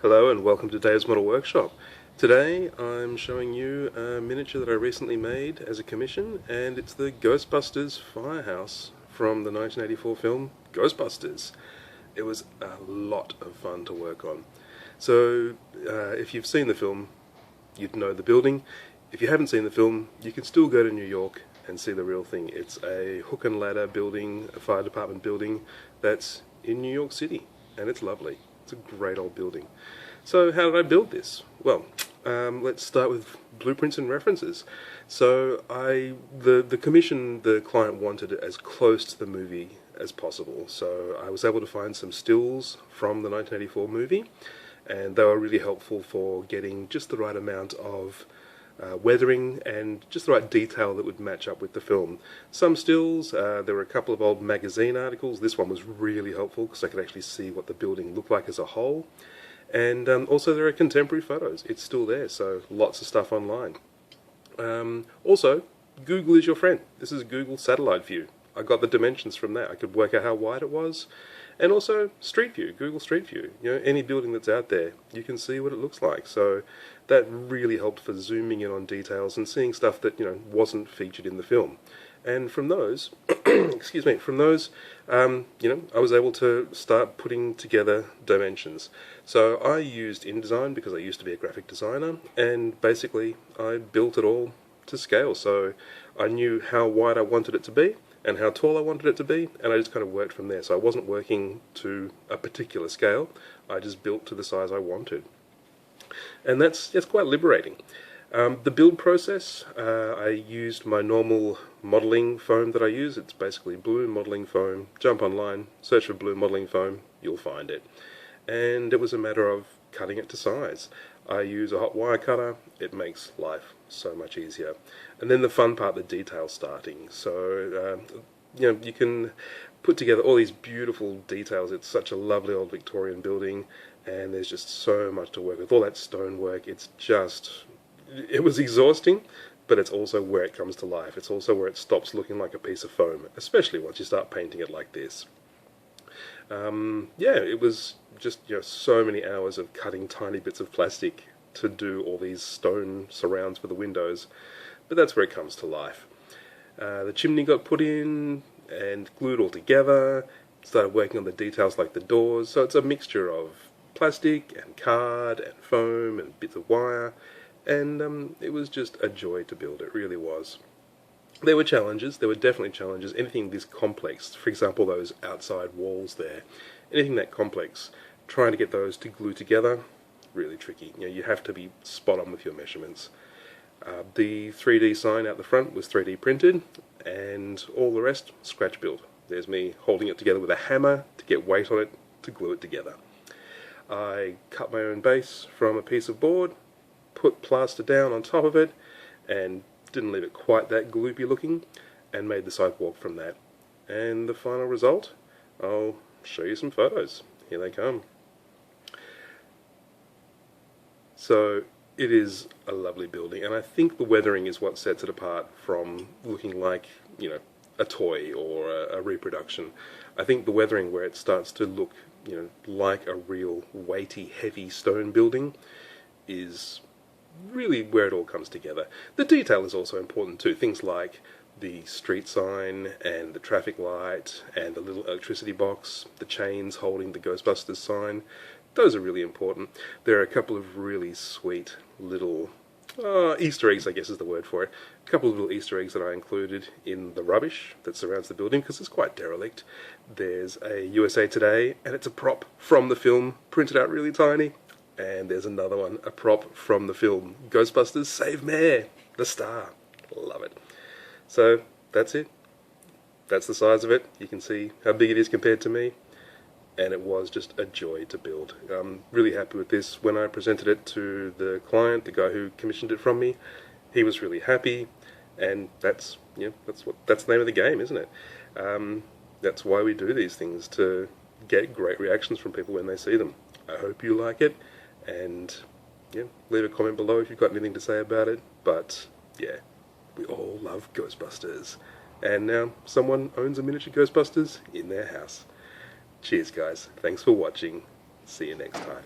Hello and welcome to Dave's Model Workshop. Today I'm showing you a miniature that I recently made as a commission, and it's the Ghostbusters firehouse from the 1984 film Ghostbusters. It was a lot of fun to work on. So if you've seen the film, you'd know the building. If you haven't seen the film, you can still go to New York and see the real thing. It's a hook and ladder building, a fire department building that's in New York City, and it's lovely. It's a great old building. So how did I build this? Well, let's start with blueprints and references. So the commission, the client wanted it as close to the movie as possible. So I was able to find some stills from the 1984 movie, and they were really helpful for getting just the right amount of weathering and just the right detail that would match up with the film. Some stills, there were a couple of old magazine articles. This one was really helpful because I could actually see what the building looked like as a whole. And also there are contemporary photos. It's still there, so lots of stuff online. Also, Google is your friend. This is Google satellite view. I got the dimensions from that. I could work out how wide it was. And also Street View, Google Street View. You know, any building that's out there, you can see what it looks like. So that really helped for zooming in on details and seeing stuff that, wasn't featured in the film. And from those, excuse me, from those, I was able to start putting together dimensions. So I used InDesign because I used to be a graphic designer, and basically I built it all to scale. So I knew how wide I wanted it to be and how tall I wanted it to be, and I just kind of worked from there. So I wasn't working to a particular scale, I just built to the size I wanted. And that's quite liberating. The build process, I used my normal modelling foam that I use. It's basically blue modelling foam. Jump online, search for blue modelling foam, you'll find it. And it was a matter of cutting it to size. I use a hot wire cutter. It makes life so much easier. And then the fun part, the detail starting. So, you can put together all these beautiful details. It's such a lovely old Victorian building, and there's just so much to work with. All that stonework, it was exhausting, but it's also where it comes to life. It's also where it stops looking like a piece of foam, especially once you start painting it like this. It was just so many hours of cutting tiny bits of plastic to do all these stone surrounds for the windows, but that's where it comes to life. The chimney got put in and glued all together, started working on the details like the doors, so it's a mixture of plastic and card and foam and bits of wire, and it was just a joy to build. It really was. There were challenges, there were definitely challenges. Anything this complex, for example those outside walls there, anything that complex, trying to get those to glue together, really tricky. You have to be spot on with your measurements. The 3D sign out the front was 3D printed, and all the rest, scratch build. There's me holding it together with a hammer to get weight on it to glue it together. I cut my own base from a piece of board, put plaster down on top of it, and didn't leave it quite that gloopy looking, and made the sidewalk from that. And the final result, I'll show you some photos. Here they come. So it is a lovely building, and I think the weathering is what sets it apart from looking like, a toy or a reproduction. I think the weathering, where it starts to look, like a real weighty, heavy stone building, is really where it all comes together. The detail is also important too. Things like the street sign and the traffic light and the little electricity box, the chains holding the Ghostbusters sign, those are really important. There are a couple of really sweet little Easter eggs, I guess is the word for it. A couple of little Easter eggs that I included in the rubbish that surrounds the building because it's quite derelict. There's a USA Today, and it's a prop from the film, printed out really tiny. And there's another one, a prop from the film, Ghostbusters Save Mayor, the star. Love it. So that's it. That's the size of it. You can see how big it is compared to me. And it was just a joy to build. I'm really happy with this. When I presented it to the client, the guy who commissioned it from me, he was really happy. And that's the name of the game, isn't it? That's why we do these things, to get great reactions from people when they see them. I hope you like it. And leave a comment below if you've got anything to say about it. But we all love Ghostbusters, and now someone owns a miniature Ghostbusters in their house. Cheers guys, thanks for watching, see you next time.